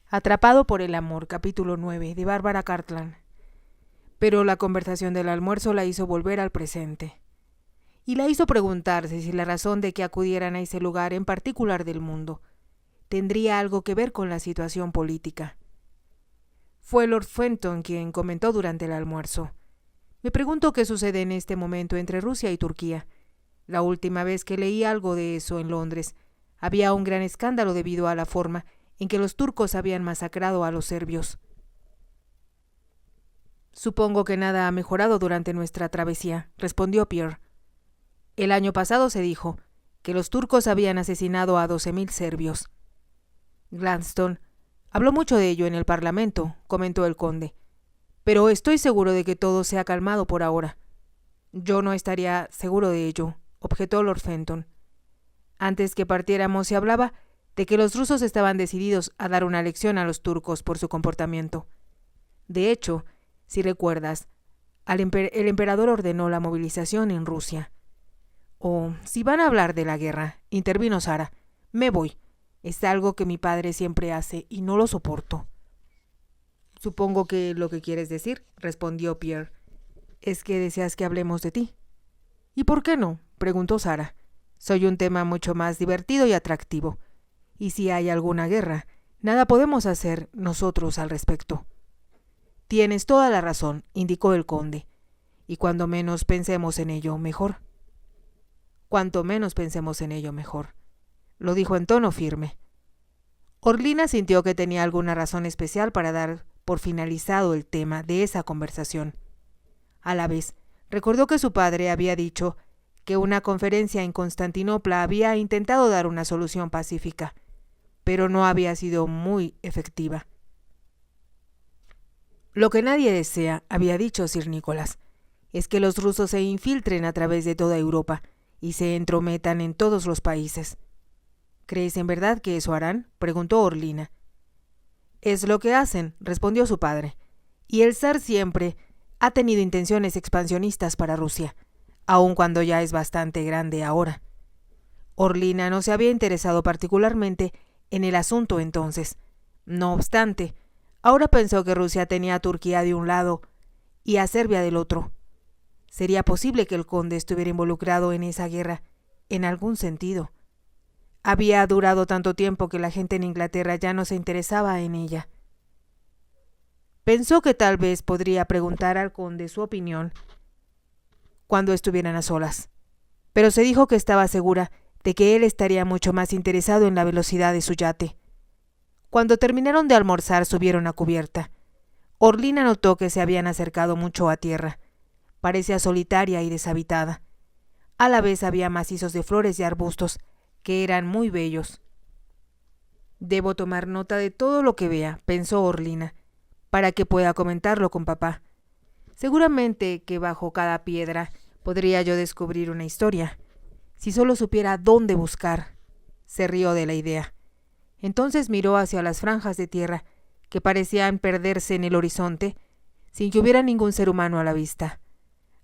Atrapado por el amor, capítulo 9, de Bárbara Cartland. Pero la conversación del almuerzo la hizo volver al presente. Y la hizo preguntarse si la razón de que acudieran a ese lugar en particular del mundo tendría algo que ver con la situación política. Fue Lord Fenton quien comentó durante el almuerzo: me pregunto qué sucede en este momento entre Rusia y Turquía. La última vez que leí algo de eso en Londres, había un gran escándalo debido a la forma en que los turcos habían masacrado a los serbios. Supongo que nada ha mejorado durante nuestra travesía, respondió Pierre. El año pasado se dijo que los turcos habían asesinado a 12.000 serbios. Gladstone habló mucho de ello en el Parlamento, comentó el conde, pero estoy seguro de que todo se ha calmado por ahora. Yo no estaría seguro de ello, objetó Lord Fenton. Antes que partiéramos se hablaba de que los rusos estaban decididos a dar una lección a los turcos por su comportamiento. De hecho, si recuerdas, el emperador ordenó la movilización en Rusia. Oh, si van a hablar de la guerra, intervino Sara, me voy. Es algo que mi padre siempre hace y no lo soporto. Supongo que lo que quieres decir, respondió Pierre, es que deseas que hablemos de ti. ¿Y por qué no?, preguntó Sara. Soy un tema mucho más divertido y atractivo. Y si hay alguna guerra, nada podemos hacer nosotros al respecto. Tienes toda la razón, indicó el conde. Y cuando menos pensemos en ello, mejor. Cuanto menos pensemos en ello, mejor. Lo dijo en tono firme. Orlina sintió que tenía alguna razón especial para dar por finalizado el tema de esa conversación. A la vez, recordó que su padre había dicho que una conferencia en Constantinopla había intentado dar una solución pacífica, pero no había sido muy efectiva. Lo que nadie desea, había dicho Sir Nicholas, es que los rusos se infiltren a través de toda Europa y se entrometan en todos los países. ¿Crees en verdad que eso harán?, preguntó Orlina. Es lo que hacen, respondió su padre, y el zar siempre ha tenido intenciones expansionistas para Rusia, aun cuando ya es bastante grande ahora. Orlina no se había interesado particularmente en el asunto entonces. No obstante, ahora pensó que Rusia tenía a Turquía de un lado y a Serbia del otro. ¿Sería posible que el conde estuviera involucrado en esa guerra en algún sentido? Había durado tanto tiempo que la gente en Inglaterra ya no se interesaba en ella. Pensó que tal vez podría preguntar al conde su opinión cuando estuvieran a solas, pero se dijo que estaba segura de que él estaría mucho más interesado en la velocidad de su yate. Cuando terminaron de almorzar subieron a cubierta. Orlina notó que se habían acercado mucho a tierra. Parecía solitaria y deshabitada. A la vez había macizos de flores y arbustos que eran muy bellos. Debo tomar nota de todo lo que vea, pensó Orlina, para que pueda comentarlo con papá. Seguramente que bajo cada piedra podría yo descubrir una historia. Si solo supiera dónde buscar. Se rió de la idea. Entonces miró hacia las franjas de tierra que parecían perderse en el horizonte sin que hubiera ningún ser humano a la vista.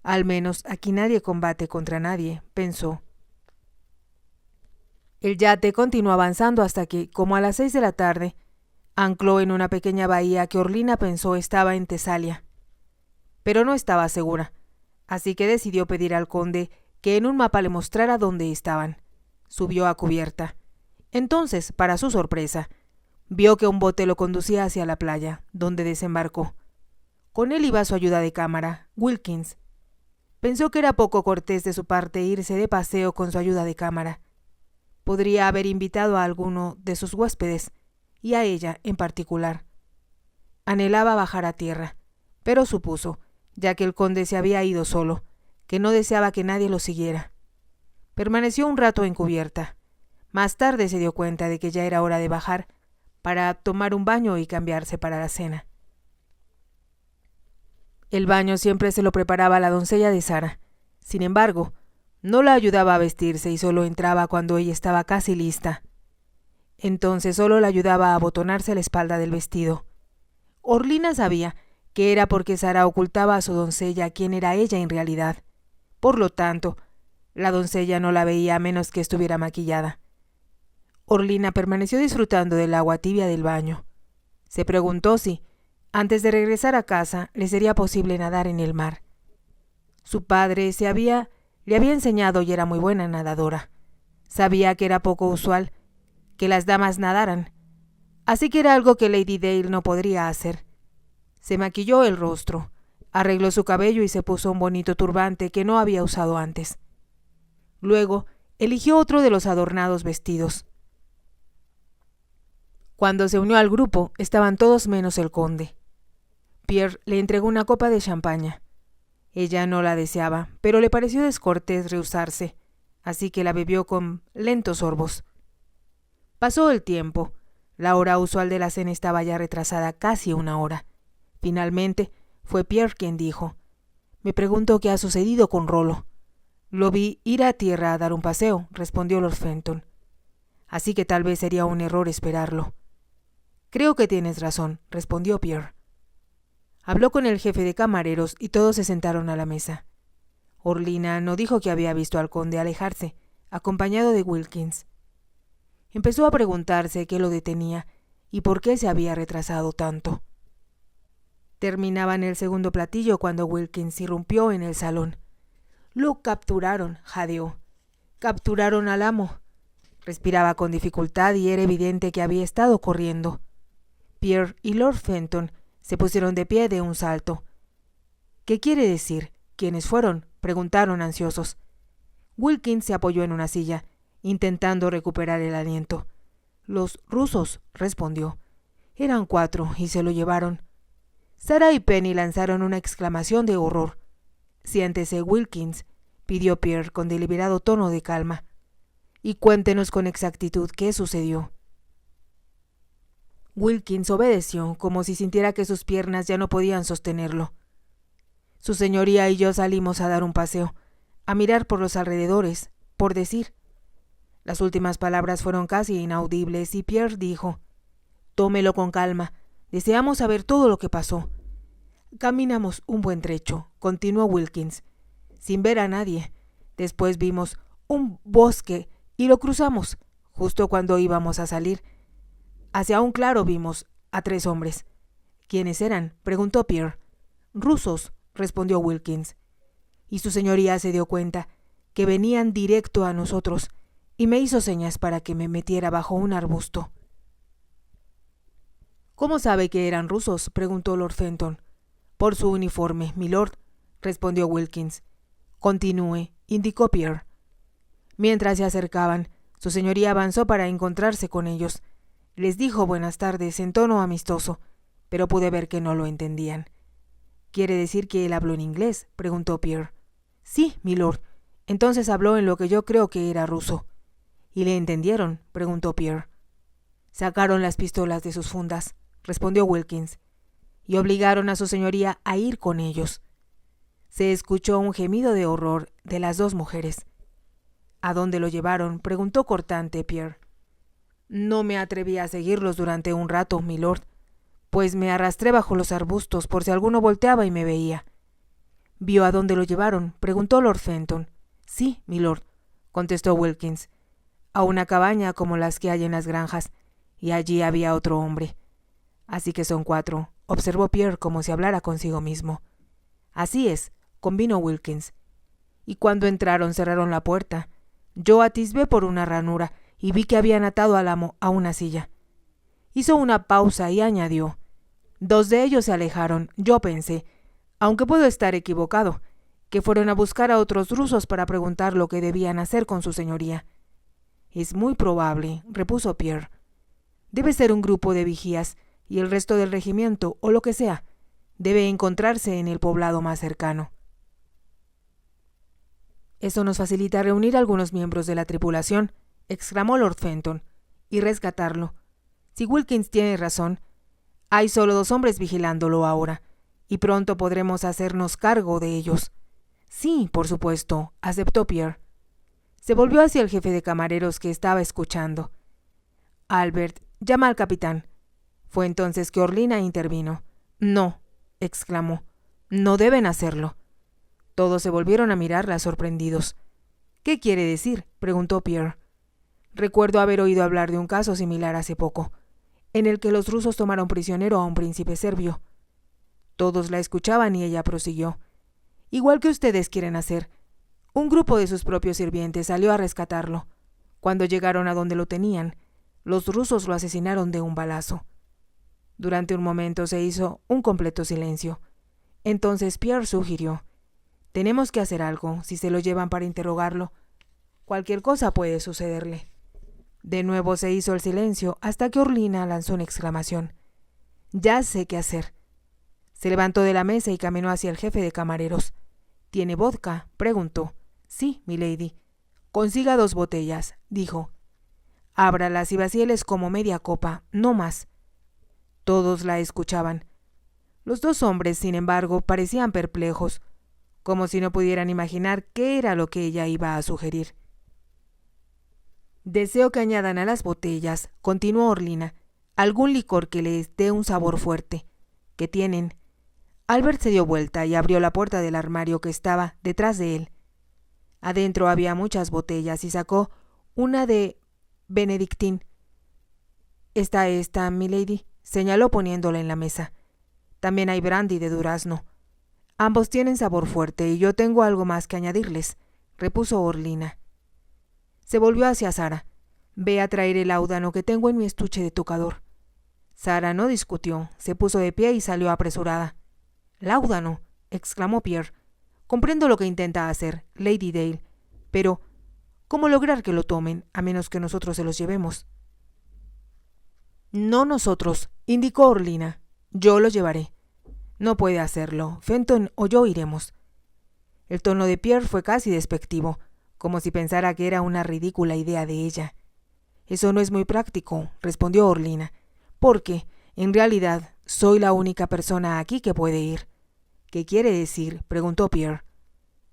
Al menos aquí nadie combate contra nadie, pensó. El yate continuó avanzando hasta que, como a las 6 de la tarde, ancló en una pequeña bahía que Orlina pensó estaba en Tesalia. Pero no estaba segura, así que decidió pedir al conde que en un mapa le mostrara dónde estaban. Subió a cubierta. Entonces, para su sorpresa, vio que un bote lo conducía hacia la playa, donde desembarcó. Con él iba su ayuda de cámara, Wilkins. Pensó que era poco cortés de su parte irse de paseo con su ayuda de cámara. Podría haber invitado a alguno de sus huéspedes, y a ella en particular. Anhelaba bajar a tierra, pero supuso, ya que el conde se había ido solo, que no deseaba que nadie lo siguiera. Permaneció un rato en cubierta. Más tarde se dio cuenta de que ya era hora de bajar para tomar un baño y cambiarse para la cena. El baño siempre se lo preparaba la doncella de Sara. Sin embargo, no la ayudaba a vestirse y solo entraba cuando ella estaba casi lista. Entonces solo la ayudaba a abotonarse la espalda del vestido. Orlina sabía que era porque Sara ocultaba a su doncella quién era ella en realidad. Por lo tanto, la doncella no la veía a menos que estuviera maquillada. Orlina permaneció disfrutando del agua tibia del baño. Se preguntó si, antes de regresar a casa, le sería posible nadar en el mar. Su padre le había enseñado y era muy buena nadadora. Sabía que era poco usual que las damas nadaran, así que era algo que Lady Dale no podría hacer. Se maquilló el rostro, arregló su cabello y se puso un bonito turbante que no había usado antes. Luego eligió otro de los adornados vestidos. Cuando se unió al grupo, estaban todos menos el conde. Pierre le entregó una copa de champaña. Ella no la deseaba, pero le pareció descortés rehusarse, así que la bebió con lentos sorbos. Pasó el tiempo. La hora usual de la cena estaba ya retrasada casi 1 hora. Finalmente, fue Pierre quien dijo: «Me pregunto qué ha sucedido con Rollo». «Lo vi ir a tierra a dar un paseo», respondió Lord Fenton. «Así que tal vez sería un error esperarlo». «Creo que tienes razón», respondió Pierre. Habló con el jefe de camareros y todos se sentaron a la mesa. Orlina no dijo que había visto al conde alejarse, acompañado de Wilkins. Empezó a preguntarse qué lo detenía y por qué se había retrasado tanto. Terminaban el segundo platillo cuando Wilkins irrumpió en el salón. «Lo capturaron», jadeó. «Capturaron al amo». Respiraba con dificultad y era evidente que había estado corriendo. Pierre y Lord Fenton se pusieron de pie de un salto. «¿Qué quiere decir? ¿Quiénes fueron?», preguntaron ansiosos. Wilkins se apoyó en una silla, intentando recuperar el aliento. «Los rusos», respondió. «Eran 4 y se lo llevaron». Sarah y Penny lanzaron una exclamación de horror. «Siéntese, Wilkins», pidió Pierre con deliberado tono de calma, «y cuéntenos con exactitud qué sucedió». Wilkins obedeció, como si sintiera que sus piernas ya no podían sostenerlo. «Su señoría y yo salimos a dar un paseo, a mirar por los alrededores, por decir». Las últimas palabras fueron casi inaudibles y Pierre dijo: «Tómelo con calma, deseamos saber todo lo que pasó». «Caminamos un buen trecho», continuó Wilkins, «sin ver a nadie. Después vimos un bosque y lo cruzamos. Justo cuando íbamos a salir, hacia un claro vimos a 3 hombres. «¿Quiénes eran?», preguntó Pierre. «Rusos», respondió Wilkins. «Y su señoría se dio cuenta que venían directo a nosotros y me hizo señas para que me metiera bajo un arbusto». «¿Cómo sabe que eran rusos?», preguntó Lord Fenton. «Por su uniforme, milord», respondió Wilkins. «Continúe», indicó Pierre. Mientras se acercaban, su señoría avanzó para encontrarse con ellos. Les dijo buenas tardes en tono amistoso, pero pude ver que no lo entendían. «¿Quiere decir que él habló en inglés?», preguntó Pierre. «Sí, milord. Entonces habló en lo que yo creo que era ruso». «¿Y le entendieron?», preguntó Pierre. «Sacaron las pistolas de sus fundas», respondió Wilkins, «y obligaron a su señoría a ir con ellos». Se escuchó un gemido de horror de las 2 mujeres. «¿A dónde lo llevaron?», preguntó cortante Pierre. «No me atreví a seguirlos durante un rato, milord, pues me arrastré bajo los arbustos por si alguno volteaba y me veía». «¿Vio a dónde lo llevaron?», preguntó Lord Fenton. «Sí, milord», contestó Wilkins, «a una cabaña como las que hay en las granjas, y allí había otro hombre». «Así que son 4», observó Pierre como si hablara consigo mismo. «Así es», convino Wilkins. «Y cuando entraron cerraron la puerta. Yo atisbé por una ranura y vi que habían atado al amo a una silla». Hizo una pausa y añadió: «2 de ellos se alejaron. Yo pensé, aunque puedo estar equivocado, que fueron a buscar a otros rusos para preguntar lo que debían hacer con su señoría». «Es muy probable», repuso Pierre. «Debe ser un grupo de vigías y el resto del regimiento, o lo que sea, debe encontrarse en el poblado más cercano». «Eso nos facilita reunir a algunos miembros de la tripulación», exclamó Lord Fenton, «y rescatarlo. Si Wilkins tiene razón, hay solo 2 hombres vigilándolo ahora, y pronto podremos hacernos cargo de ellos». «Sí, por supuesto», aceptó Pierre. Se volvió hacia el jefe de camareros que estaba escuchando. «Albert, llama al capitán». Fue entonces que Orlina intervino. «No», exclamó, «no deben hacerlo». Todos se volvieron a mirarla sorprendidos. «¿Qué quiere decir?», preguntó Pierre. Recuerdo haber oído hablar de un caso similar hace poco, en el que los rusos tomaron prisionero a un príncipe serbio. Todos la escuchaban y ella prosiguió. Igual que ustedes quieren hacer. Un grupo de sus propios sirvientes salió a rescatarlo. Cuando llegaron a donde lo tenían, los rusos lo asesinaron de un balazo. Durante un momento se hizo un completo silencio. Entonces Pierre sugirió: tenemos que hacer algo si se lo llevan para interrogarlo. Cualquier cosa puede sucederle. De nuevo se hizo el silencio hasta que Orlina lanzó una exclamación. Ya sé qué hacer. Se levantó de la mesa y caminó hacia el jefe de camareros. ¿Tiene vodka?, preguntó. Sí, milady. Consiga 2 botellas, dijo. Ábralas y vacíeles como media copa, no más. Todos la escuchaban. Los 2 hombres, sin embargo, parecían perplejos, como si no pudieran imaginar qué era lo que ella iba a sugerir. Deseo que añadan a las botellas, continuó Orlina, algún licor que les dé un sabor fuerte. ¿Qué tienen? Albert se dio vuelta y abrió la puerta del armario que estaba detrás de él. Adentro había muchas botellas y sacó una de Benedictín. Esta, milady, señaló poniéndola en la mesa. También hay brandy de durazno. Ambos tienen sabor fuerte y yo tengo algo más que añadirles, repuso Orlina. Se volvió hacia Sara. Ve a traer el láudano que tengo en mi estuche de tocador. Sara no discutió, se puso de pie y salió apresurada. —¡Láudano! —exclamó Pierre. —Comprendo lo que intenta hacer, Lady Dale, pero ¿cómo lograr que lo tomen, a menos que nosotros se los llevemos? —No nosotros —indicó Orlina—, yo lo llevaré. No puede hacerlo, Fenton o yo iremos. El tono de Pierre fue casi despectivo, como si pensara que era una ridícula idea de ella. —Eso no es muy práctico —respondió Orlina—, porque, en realidad, soy la única persona aquí que puede ir. —¿Qué quiere decir? —preguntó Pierre.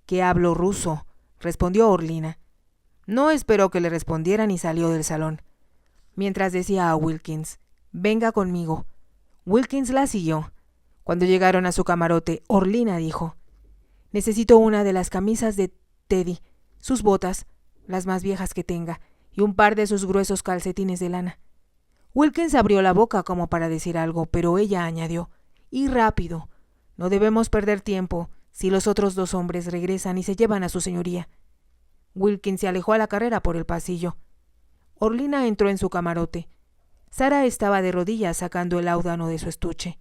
—Que hablo ruso —respondió Orlina. No esperó que le respondieran y salió del salón. Mientras decía a Wilkins: «Venga conmigo». Wilkins la siguió. Cuando llegaron a su camarote, Orlina dijo: «Necesito una de las camisas de Teddy, sus botas, las más viejas que tenga, y un par de sus gruesos calcetines de lana». Wilkins abrió la boca como para decir algo, pero ella añadió: «Y rápido. No debemos perder tiempo si los otros 2 hombres regresan y se llevan a su señoría». Wilkins se alejó a la carrera por el pasillo. Orlina entró en su camarote. Sara estaba de rodillas sacando el láudano de su estuche.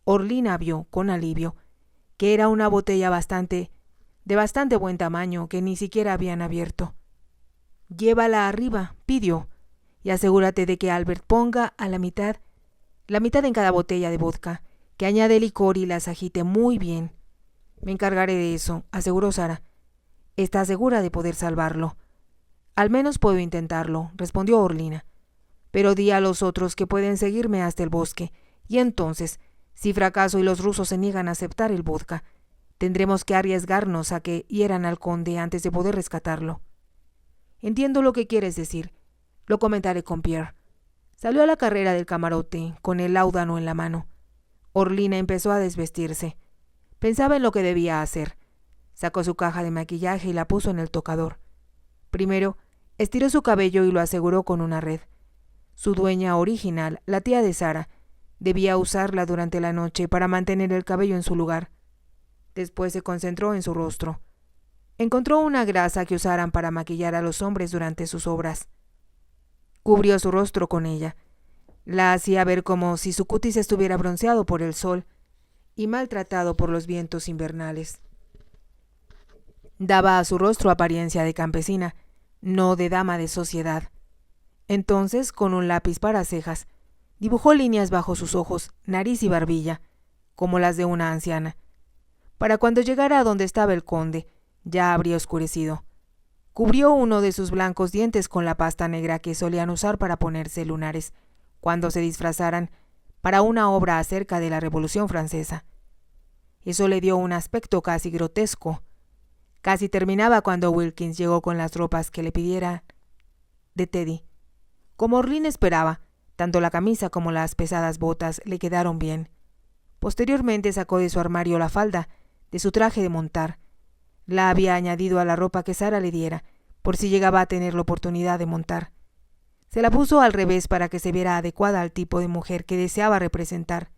Orlina vio, con alivio, que era una botella de bastante buen tamaño que ni siquiera habían abierto. «Llévala arriba», pidió, «y asegúrate de que Albert ponga a la mitad en cada botella de vodka, que añade licor y las agite muy bien». «Me encargaré de eso», aseguró Sara. «¿Estás segura de poder salvarlo?» «Al menos puedo intentarlo», respondió Orlina. «Pero di a los otros que pueden seguirme hasta el bosque, y entonces, si fracaso y los rusos se niegan a aceptar el vodka, tendremos que arriesgarnos a que hieran al conde antes de poder rescatarlo». «Entiendo lo que quieres decir. Lo comentaré con Pierre». Salió a la carrera del camarote, con el láudano en la mano. Orlina empezó a desvestirse. Pensaba en lo que debía hacer. Sacó su caja de maquillaje y la puso en el tocador. Primero, estiró su cabello y lo aseguró con una red. Su dueña original, la tía de Sara, debía usarla durante la noche para mantener el cabello en su lugar. Después se concentró en su rostro. Encontró una grasa que usaran para maquillar a los hombres durante sus obras. Cubrió su rostro con ella. La hacía ver como si su cutis estuviera bronceado por el sol y maltratado por los vientos invernales. Daba a su rostro apariencia de campesina, no de dama de sociedad. Entonces, con un lápiz para cejas, dibujó líneas bajo sus ojos, nariz y barbilla, como las de una anciana. Para cuando llegara a donde estaba el conde, ya habría oscurecido. Cubrió uno de sus blancos dientes con la pasta negra que solían usar para ponerse lunares cuando se disfrazaran para una obra acerca de la Revolución Francesa. Eso le dio un aspecto casi grotesco. Casi terminaba cuando Wilkins llegó con las ropas que le pidiera de Teddy. Como Orlina esperaba, tanto la camisa como las pesadas botas le quedaron bien. Posteriormente sacó de su armario la falda de su traje de montar. La había añadido a la ropa que Sara le diera, por si llegaba a tener la oportunidad de montar. Se la puso al revés para que se viera adecuada al tipo de mujer que deseaba representar.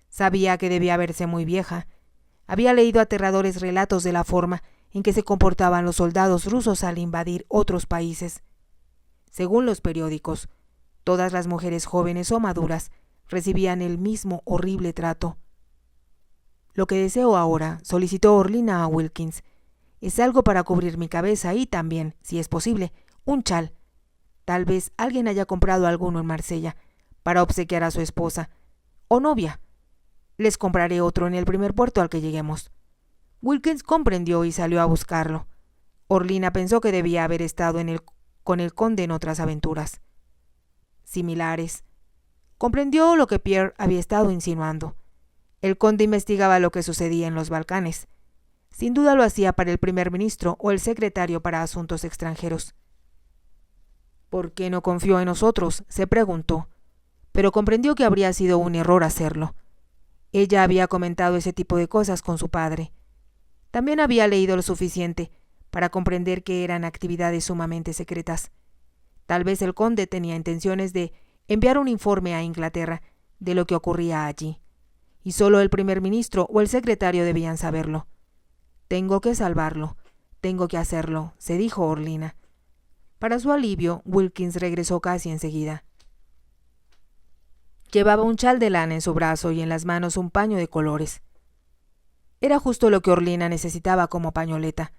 Sabía que debía verse muy vieja. Había leído aterradores relatos de la forma en que se comportaban los soldados rusos al invadir otros países. Según los periódicos, todas las mujeres jóvenes o maduras recibían el mismo horrible trato. Lo que deseo ahora, solicitó Orlina a Wilkins, es algo para cubrir mi cabeza y también, si es posible, un chal. Tal vez alguien haya comprado alguno en Marsella para obsequiar a su esposa o novia. Les compraré otro en el primer puerto al que lleguemos. Wilkins comprendió y salió a buscarlo. Orlina pensó que debía haber estado con el conde en otras aventuras similares. Comprendió lo que Pierre había estado insinuando. El conde investigaba lo que sucedía en los Balcanes. Sin duda lo hacía para el primer ministro o el secretario para asuntos extranjeros. ¿Por qué no confió en nosotros?, se preguntó, pero comprendió que habría sido un error hacerlo. Ella había comentado ese tipo de cosas con su padre. También había leído lo suficiente para comprender que eran actividades sumamente secretas. Tal vez el conde tenía intenciones de enviar un informe a Inglaterra de lo que ocurría allí, y solo el primer ministro o el secretario debían saberlo. Tengo que salvarlo, tengo que hacerlo, se dijo Orlina. Para su alivio, Wilkins regresó casi enseguida. Llevaba un chal de lana en su brazo y en las manos un paño de colores. Era justo lo que Orlina necesitaba como pañoleta.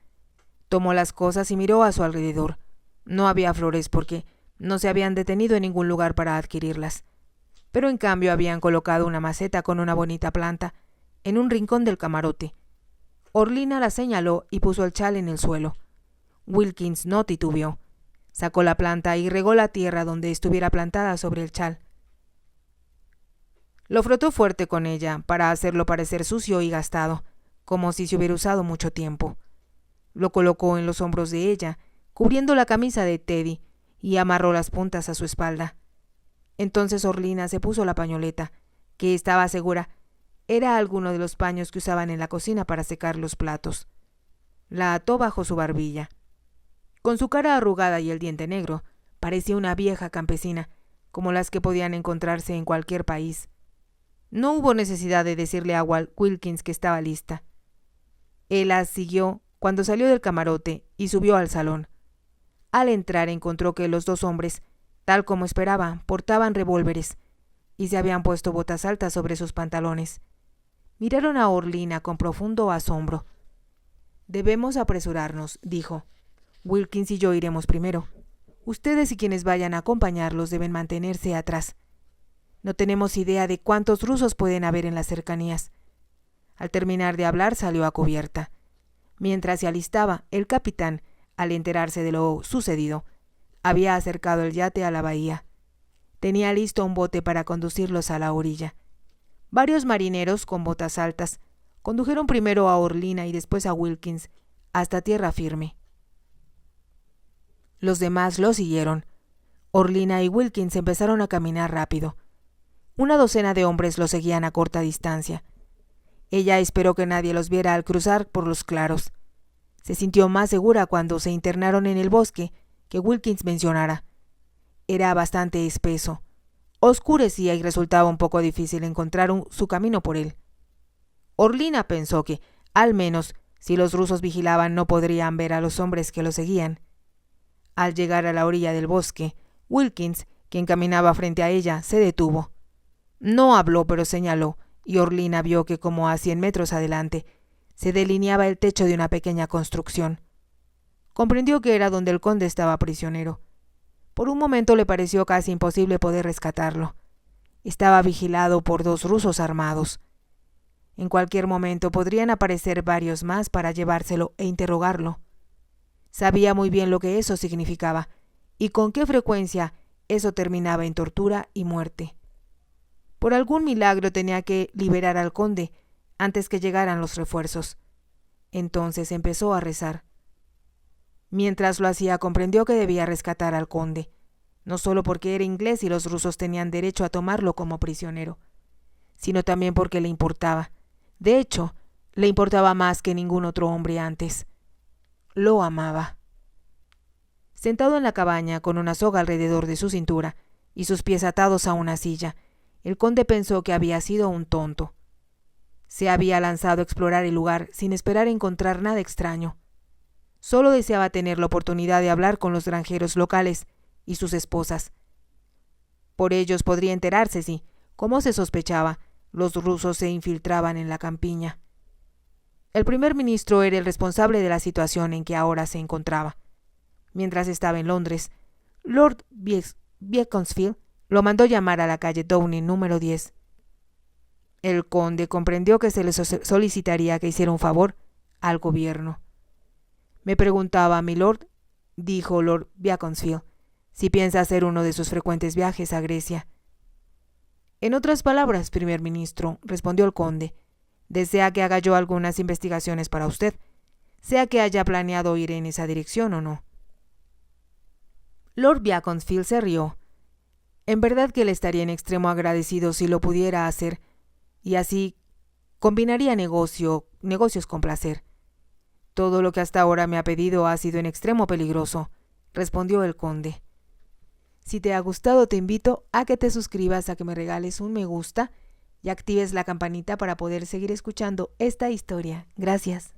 Tomó las cosas y miró a su alrededor. No había flores porque no se habían detenido en ningún lugar para adquirirlas, pero en cambio habían colocado una maceta con una bonita planta en un rincón del camarote. Orlina la señaló y puso el chal en el suelo. Wilkins no titubeó. Sacó la planta y regó la tierra donde estuviera plantada sobre el chal. Lo frotó fuerte con ella para hacerlo parecer sucio y gastado, como si se hubiera usado mucho tiempo. Lo colocó en los hombros de ella, cubriendo la camisa de Teddy, y amarró las puntas a su espalda. Entonces Orlina se puso la pañoleta, que estaba segura era alguno de los paños que usaban en la cocina para secar los platos. La ató bajo su barbilla. Con su cara arrugada y el diente negro, parecía una vieja campesina, como las que podían encontrarse en cualquier país. No hubo necesidad de decirle a Wilkins que estaba lista. Él la siguió cuando salió del camarote y subió al salón. Al entrar encontró que los dos hombres, tal como esperaba, portaban revólveres y se habían puesto botas altas sobre sus pantalones. Miraron a Orlina con profundo asombro. «Debemos apresurarnos», dijo. «Wilkins y yo iremos primero. Ustedes y quienes vayan a acompañarlos deben mantenerse atrás. No tenemos idea de cuántos rusos pueden haber en las cercanías». Al terminar de hablar salió a cubierta. Mientras se alistaba, el capitán, al enterarse de lo sucedido, había acercado el yate a la bahía. Tenía listo un bote para conducirlos a la orilla. Varios marineros con botas altas condujeron primero a Orlina y después a Wilkins hasta tierra firme. Los demás lo siguieron. Orlina y Wilkins empezaron a caminar rápido. Una docena de hombres los seguían a corta distancia. Ella esperó que nadie los viera al cruzar por los claros. Se sintió más segura cuando se internaron en el bosque que Wilkins mencionara. Era bastante espeso. Oscurecía y resultaba un poco difícil encontrar su camino por él. Orlina pensó que, al menos, si los rusos vigilaban no podrían ver a los hombres que los seguían. Al llegar a la orilla del bosque, Wilkins, quien caminaba frente a ella, se detuvo. No habló, pero señaló, y Orlina vio que como a 100 metros adelante se delineaba el techo de una pequeña construcción. Comprendió que era donde el conde estaba prisionero. Por un momento le pareció casi imposible poder rescatarlo. Estaba vigilado por 2 rusos armados. En cualquier momento podrían aparecer varios más para llevárselo e interrogarlo. Sabía muy bien lo que eso significaba y con qué frecuencia eso terminaba en tortura y muerte. Por algún milagro tenía que liberar al conde antes que llegaran los refuerzos. Entonces empezó a rezar. Mientras lo hacía comprendió que debía rescatar al conde, no solo porque era inglés y los rusos tenían derecho a tomarlo como prisionero, sino también porque le importaba. De hecho, le importaba más que ningún otro hombre antes. Lo amaba. Sentado en la cabaña con una soga alrededor de su cintura y sus pies atados a una silla, el conde pensó que había sido un tonto. Se había lanzado a explorar el lugar sin esperar encontrar nada extraño. Solo deseaba tener la oportunidad de hablar con los granjeros locales y sus esposas. Por ellos podría enterarse si, como se sospechaba, los rusos se infiltraban en la campiña. El primer ministro era el responsable de la situación en que ahora se encontraba. Mientras estaba en Londres, Lord Beaconsfield lo mandó llamar a la calle Downing número 10. El conde comprendió que se le solicitaría que hiciera un favor al gobierno. «Me preguntaba, milord», dijo Lord Beaconsfield, «si piensa hacer uno de sus frecuentes viajes a Grecia». «En otras palabras, primer ministro», respondió el conde, «desea que haga yo algunas investigaciones para usted, sea que haya planeado ir en esa dirección o no». Lord Beaconsfield se rió. En verdad que le estaría en extremo agradecido si lo pudiera hacer, y así combinaría negocios con placer. «Todo lo que hasta ahora me ha pedido ha sido en extremo peligroso», respondió el conde. «Si te ha gustado, te invito a que te suscribas, a que me regales un me gusta y actives la campanita para poder seguir escuchando esta historia. Gracias».